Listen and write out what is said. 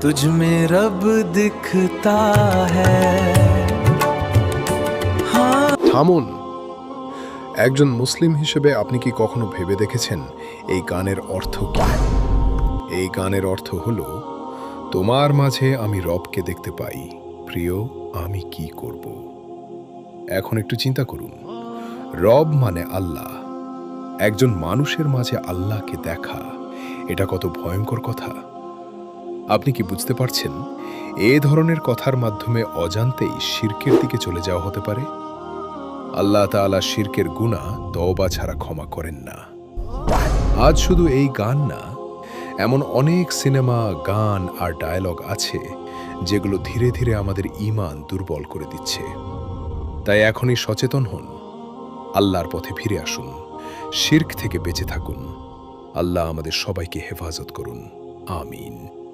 तुझ में रब दिखता है। থামুন। একজন মুসলিম হিসেবে আপনি কি কখনো ভেবে দেখেছেন এই গানের অর্থ কি? এই গানের অর্থ হলো, তোমার মাঝে আমি রবকে দেখতে পাই, প্রিয় আমি কি করব? এখন একটু চিন্তা করুন, রব মানে আল্লাহ। একজন মানুষের মাঝে আল্লাহকে দেখা, এটা কত ভয়ঙ্কর কথা। আপনি কি বুঝতে পারছেন এ ধরনের কথার মাধ্যমে অজান্তেই শিরকের দিকে চলে যাওয়া হতে পারে? আল্লাহ তাআলা শিরকের গুনাহ তওবা ছাড়া ক্ষমা করেন না। আজ শুধু এই গান না, এমন অনেক সিনেমা, গান আর ডায়ালগ আছে যেগুলো ধীরে ধীরে আমাদের ঈমান দুর্বল করে দিচ্ছে। তাই এখনই সচেতন হন, আল্লাহর পথে ফিরে আসুন, শিরক থেকে বেঁচে থাকুন। আল্লাহ আমাদের সবাইকে হেফাজত করুন। আমিন।